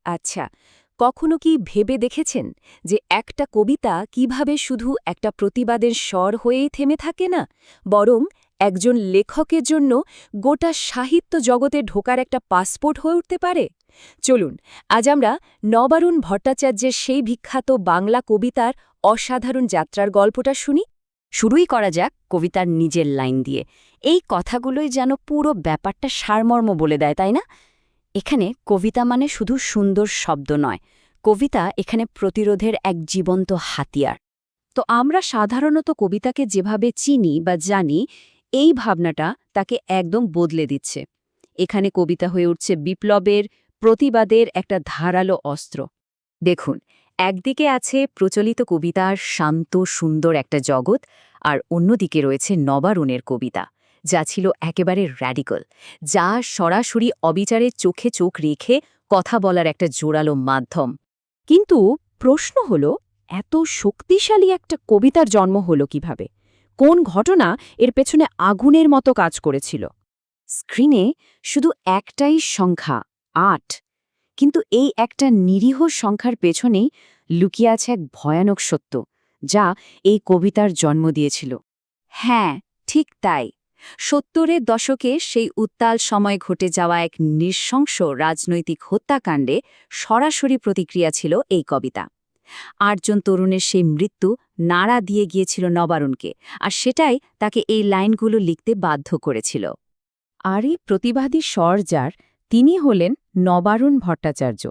আচ্ছা, কখনো কি ভেবে দেখেছেন যে একটা কবিতা কিভাবে শুধু একটা প্রতিবাদের স্বর হয়েই থেমে থাকে না, বরং একজন লেখকের জন্য গোটা সাহিত্য জগতে ঢোকার একটা পাসপোর্ট হয়ে উঠতে পারে? চলুন, আজ আমরা নবারুণ ভট্টাচার্যের সেই বিখ্যাত বাংলা কবিতার অসাধারণ যাত্রার গল্পটা শুনি। শুরুই করা যাক কবিতার নিজের লাইন দিয়ে। এই কথাগুলোই যেন পুরো ব্যাপারটা সারমর্ম বলে দেয়, তাই না? এখানে কবিতা মানে শুধু সুন্দর শব্দ নয়, কবিতা এখানে প্রতিরোধের এক জীবন্ত হাতিয়ার। তো আমরা সাধারণত কবিতাকে যেভাবে চিনি বা জানি, এই ভাবনাটা তাকে একদম বদলে দিচ্ছে। এখানে কবিতা হয়ে উঠছে বিপ্লবের, প্রতিবাদের একটা ধারালো অস্ত্র। দেখুন, একদিকে আছে প্রচলিত কবিতার শান্ত সুন্দর একটা জগৎ, আর অন্যদিকে রয়েছে নবারুণের কবিতা, যা ছিল একেবারে র্যাডিক্যাল, যা সরাসরি অবিচারের চোখে চোখ রেখে কথা বলার একটা জোরালো মাধ্যম। কিন্তু প্রশ্ন হল, এত শক্তিশালী একটা কবিতার জন্ম হলো কিভাবে? কোন ঘটনা এর পেছনে আগুনের মতো কাজ করেছিল? স্ক্রিনে শুধু একটাই সংখ্যা, ৮। কিন্তু এই একটা নিরীহ সংখ্যার পেছনেই লুকিয়ে আছে এক ভয়ানক সত্য, যা এই কবিতার জন্ম দিয়েছিল। হ্যাঁ, ঠিক তাই। ৭০-এর দশকে সেই উত্তাল সময় ঘটে যাওয়া এক নৃশংস রাজনৈতিক হত্যাকাণ্ডে সরাসরি প্রতিক্রিয়া ছিল এই কবিতা। ৮জন তরুণের সেই মৃত্যু নাড়া দিয়ে গিয়েছিল নবারুণকে, আর সেটাই তাকে এই লাইনগুলো লিখতে বাধ্য করেছিল। আর এই প্রতিবাদী স্বর যার, তিনি হলেন নবারুণ ভট্টাচার্য।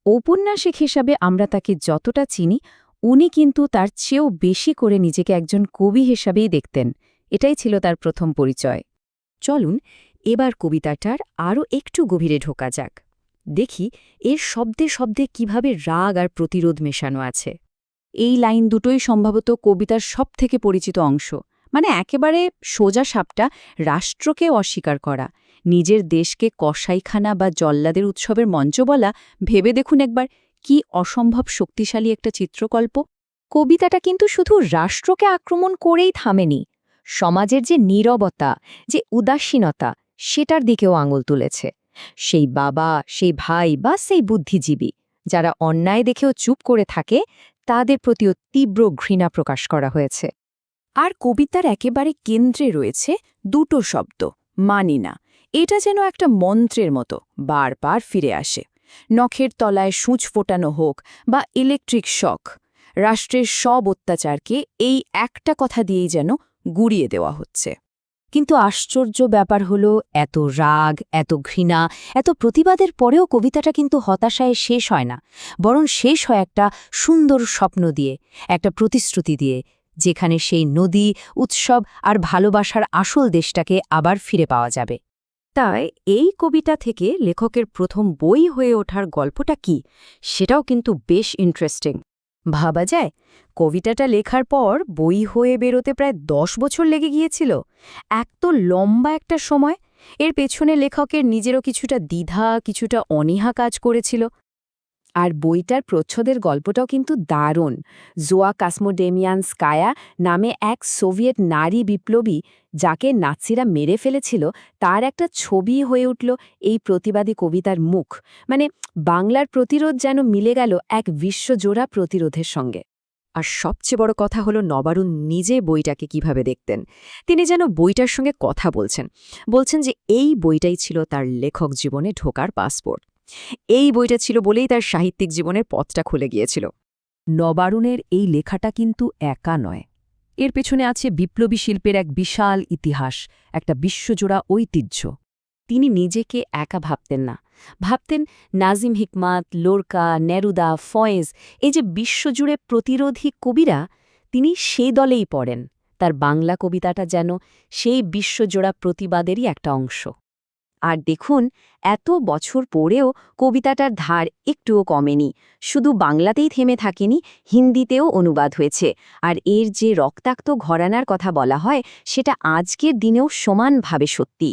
ঔপন্যাসিক হিসাবে আমরা তাকে যতটা চিনি, উনি কিন্তু তার চেয়েও বেশি করে নিজেকে একজন কবি হিসাবেই দেখতেন। এটাই ছিল তার প্রথম পরিচয়। চলুন এবার কবিতাটার আরও একটু গভীরে ঢোকা যাক। দেখি এর শব্দে শব্দে কিভাবে রাগ আর প্রতিরোধ মেশানো আছে। এই লাইন দুটোই সম্ভবত কবিতার সবথেকে পরিচিত অংশ। মানে একেবারে সোজা সাপটা রাষ্ট্রকে অস্বীকার করা, নিজের দেশকে কসাইখানা বা জল্লাদের উৎসবের মঞ্চ বলা। ভেবে দেখুন একবার, কি অসম্ভব শক্তিশালী একটা চিত্রকল্প। কবিতাটা কিন্তু শুধু রাষ্ট্রকে আক্রমণ করেই থামেনি, সমাজের যে নীরবতা, যে উদাসীনতা, সেটার দিকেও আঙুল তুলেছে। সেই বাবা, সেই ভাই বা সেই বুদ্ধিজীবী যারা অন্যায় দেখেও চুপ করে থাকে, তাদের প্রতিও তীব্র ঘৃণা প্রকাশ করা হয়েছে। আর কবিতার একেবারে কেন্দ্রে রয়েছে দুটো শব্দ, মানি না। এটা যেন একটা মন্ত্রের মতো বারবার ফিরে আসে। নখের তলায় সূঁচ ফোটানো হোক বা ইলেকট্রিক শক, রাষ্ট্রের সব অত্যাচারকে এই একটা কথা দিয়েই যেন গুড়িয়ে দেওয়া হচ্ছে। কিন্তু আশ্চর্য ব্যাপার হলো, এত রাগ, এত ঘৃণা, এত প্রতিবাদের পরেও কবিতাটা কিন্তু হতাশায় শেষ হয় না, বরং শেষ হয় একটা সুন্দর স্বপ্ন দিয়ে, একটা প্রতিশ্রুতি দিয়ে, যেখানে সেই নদী, উৎসব আর ভালোবাসার আসল দেশটাকে আবার ফিরে পাওয়া যাবে। তাই এই কবিতা থেকে লেখকের প্রথম বই হয়ে ওঠার গল্পটা কি, সেটাও কিন্তু বেশ ইন্টারেস্টিং। ভাবা যায়, কবিতাটা লেখার পর বই হয়ে বেরোতে প্রায় ১০ বছর লেগে গিয়েছিল। এক তো লম্বা একটা সময়। এর পেছনে লেখকের নিজেরও কিছুটা দ্বিধা, কিছুটা অনীহা কাজ করেছিল। আর বইটার প্রচ্ছদের গল্পটাও কিন্তু দারুণ। জোয়া কাসমোডেমিয়ানস্কায়া নামে এক সোভিয়েত নারী বিপ্লবী, যাকে নাৎসিরা মেরে ফেলেছিল, তার একটা ছবি হয়ে উঠল এই প্রতিবাদী কবিতার মুখ। মানে বাংলার প্রতিরোধ যেন মিলে গেল এক বিশ্বজোড়া প্রতিরোধের সঙ্গে। আর সবচেয়ে বড় কথা হলো, নবারুণ নিজে বইটাকে কিভাবে দেখতেন। তিনি যেন বইটার সঙ্গে কথা বলছেন যে এই বইটাই ছিল তার লেখক জীবনে ঢোকার পাসপোর্ট। এই বইটা ছিল বলেই তার সাহিত্যিক জীবনের পথটা খুলে গিয়েছিল। নবারুণের এই লেখাটা কিন্তু একা নয়। এর পেছনে আছে বিপ্লবী শিল্পের এক বিশাল ইতিহাস, একটা বিশ্বজোড়া ঐতিহ্য। তিনি নিজেকে একা ভাবতেন না, ভাবতেন নাজিম হিকমাত, লোরকা, নেরুদা, ফয়েজ, এই যে বিশ্বজুড়ে প্রতিরোধী কবিরা, তিনি সেই দলেই পড়েন। তার বাংলা কবিতাটা যেন সেই বিশ্বজোড়া প্রতিবাদেরই একটা অংশ। আর দেখুন, এত বছর পরেও কবিতাটার ধার একটুও কমেনি। শুধু বাংলাতেই থেমে থাকেনি, হিন্দিতেও অনুবাদ হয়েছে। আর এর যে রক্তাক্ত ঘরানার কথা বলা হয়, সেটা আজকের দিনেও সমানভাবে সত্যি।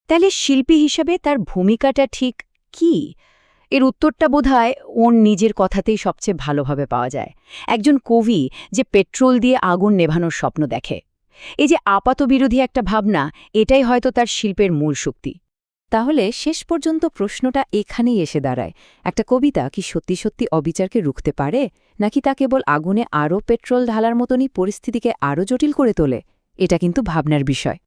তাহলে শিল্পী হিসাবে তার ভূমিকাটা ঠিক কি? এর উত্তরটা বোধহয় ওর নিজের কথাতেই সবচেয়ে ভালোভাবে পাওয়া যায়। একজন কবি যে পেট্রোল দিয়ে আগুন নেভানোর স্বপ্ন দেখে, এই যে আপাতবিরোধী একটা ভাবনা, এটাই হয়তো তার শিল্পের মূল শক্তি। তাহলে শেষ পর্যন্ত প্রশ্নটা এখানেই এসে দাঁড়ায়, একটা কবিতা কি সত্যি সত্যি অবিচারকে রুখতে পারে, নাকি তা কেবল আগুনে আরও পেট্রোল ঢালার মতনই পরিস্থিতিকে আরও জটিল করে তোলে? এটা কিন্তু ভাবনার বিষয়।